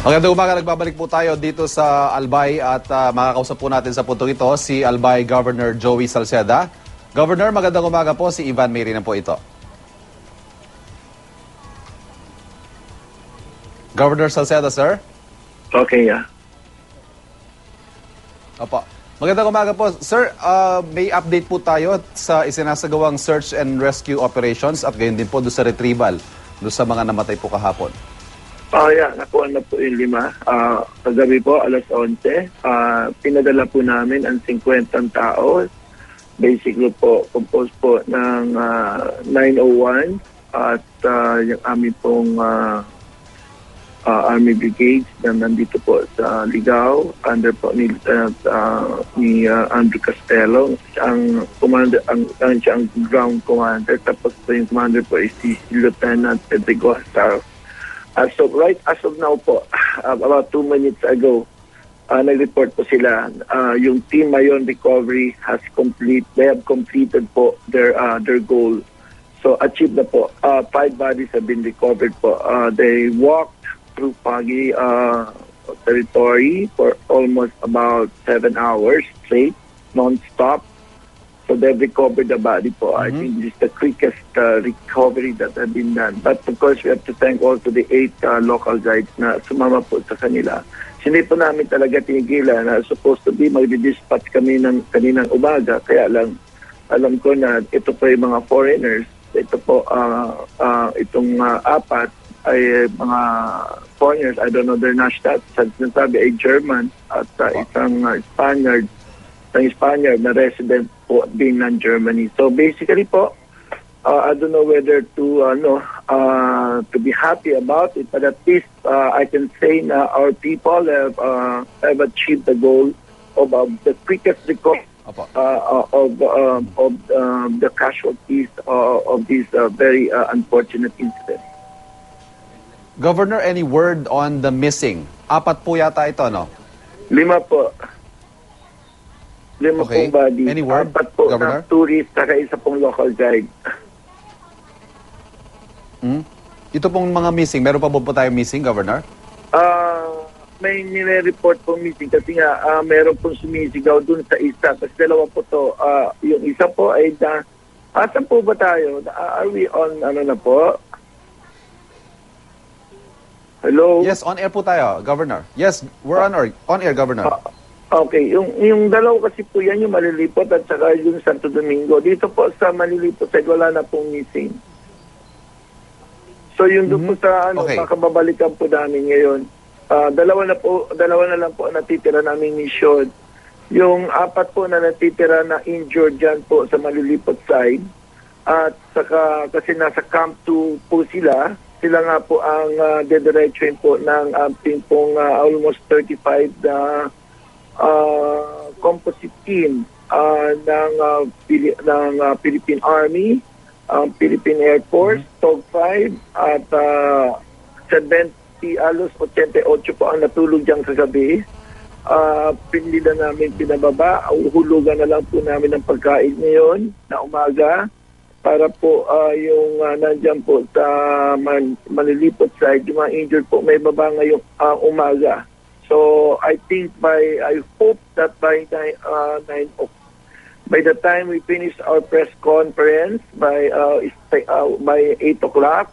Magandang umaga, nagbabalik po tayo dito sa Albay at makakausap po natin sa puntong ito si Albay Governor Joey Salceda. Governor, magandang umaga po, si Ivan Miri na po ito. Governor Salceda, sir? Okay, yeah. Opo. Magandang umaga po. Sir, may update po tayo sa isinasagawang search and rescue operations at gayon din po doon sa retrieval doon sa mga namatay po kahapon. Yeah, nakuha na po yung 5. Kagabi po, alas 11. Pinadala po namin ang 50 tao. Basically po, composed po ng 901 at yung aming pong Army Brigades na nandito po sa Ligao under po ni Lieutenant ni Andrew Castello, ang commander, siya ang ground commander, tapos po yung commander po is si Lieutenant Pedrigo Hasar. As of now po, about 2 minutes ago, nag-report po sila. Yung Team Mayon Recovery they have completed po their goal. So achieved na po. 5 bodies have been recovered po. They walked through Pagi territory for almost about 7 hours straight, non-stop. So they've recovered the body po. I think this is the quickest recovery that have been done. But of course, we have to thank also the 8 local guides na sumama po sa kanila. Hindi po namin talaga tinigilan na supposed to be mag-dispatch kami ng kaninang umaga. Kaya lang, alam ko na ito po yung mga foreigners. Ito po, itong 4 ay mga foreigners. I don't know their national. Sabi ay German at isang Spaniard. Ang Spaniard na resident po being non-Germany. So basically po, I don't know whether to be happy about it, but at least I can say na our people have achieved the goal of the quickest recovery of the casualties of this very unfortunate incident. Governor, any word on the missing? 4 po yata ito, no? 5 po. 5 Okay. pong body. Any word, 4 po Governor? na tourist, saka isa pong local guide. Ito pong mga missing, meron pa po tayo missing, Governor? May nire-report pong missing kasi nga meron pong sumisigaw dun sa isa. Kasi 2 po to. Yung isa po ay asan po ba tayo? Are we on na po? Hello? Yes, on air po tayo, Governor. Yes, we're on air, Governor. Okay, yung 2 kasi po yan yung Malilipot at saka yung Santo Domingo. Dito po sa Malilipot ay wala na pong missing. So yung doon po sa Okay. makababalikan po namin ngayon. Dalawa na lang po ang natitira naming mission. Yung 4 po na natitira na injured dyan po sa Malilipot side. At saka kasi nasa Camp 2 po sila. Sila nga po ang dediretsuin po ng ating pong almost 35 na composite team ng Philippine Army, Philippine Air Force, TOG 5 at 88 po ang natulog dyan kagabi. Pinila namin pinababa, uhulugan na lang po namin ng pagkain ngayon na umaga para po yung nandyan po sa Malilipot side, yung mga injured po may baba ngayong umaga. So I hope that by the time we finish our press conference by 8 o'clock,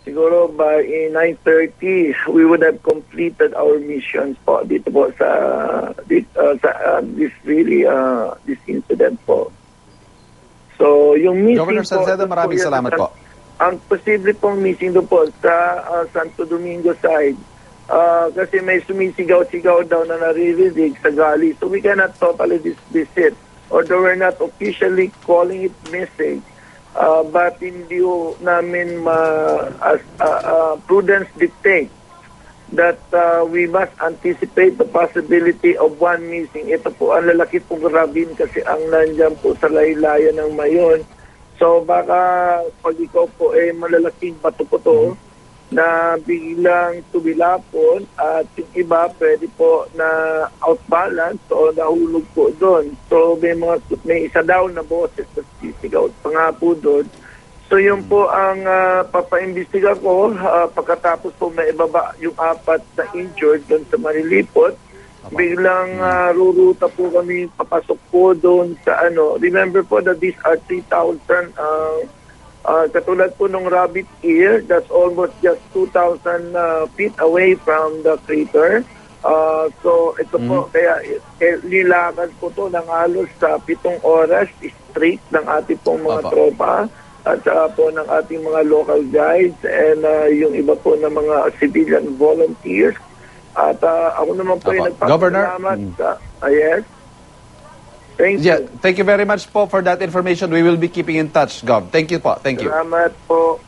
siguro by 9:30 we would have completed our missions po dito po sa this incident po. So yung missing Governor Salceda, maraming salamat po. Ang posible pong missing doon po sa Santo Domingo side. Kasi may sumisigaw-sigaw daw na naririnig sa gali. So we cannot totally dismiss it. Although we're not officially calling it missing, but hindi namin as prudence dictates that we must anticipate the possibility of one missing. Ito po ang lalaki pong ravine kasi ang nandyan po sa laylayan ng Mayon. So baka pag ikaw po malalaking bato po to, na biglang tubilapon at yung iba pwede po na outbalance o nahulog po doon. So may isa daw na boses na sisigaw pa nga po doon. So yun po ang papaimbestiga ko pagkatapos po may ibaba yung 4 na injured doon sa Marilipot. Biglang ruruta po kami papasok po doon sa Remember po that these are 3,000 katulad po nung Rabbit Ear, that's almost just 2,000 feet away from the crater. So ito po, kaya nilakad po to ng halos sa 7 oras straight ng ating pong mga tropa at saka po ng ating mga local guides and yung iba po ng mga civilian volunteers. At ako naman po yung nagpapasalamat sa... yes. Thank you. Thank you very much po for that information. We will be keeping in touch, Gov. Thank you po. Thank you. Salamat po.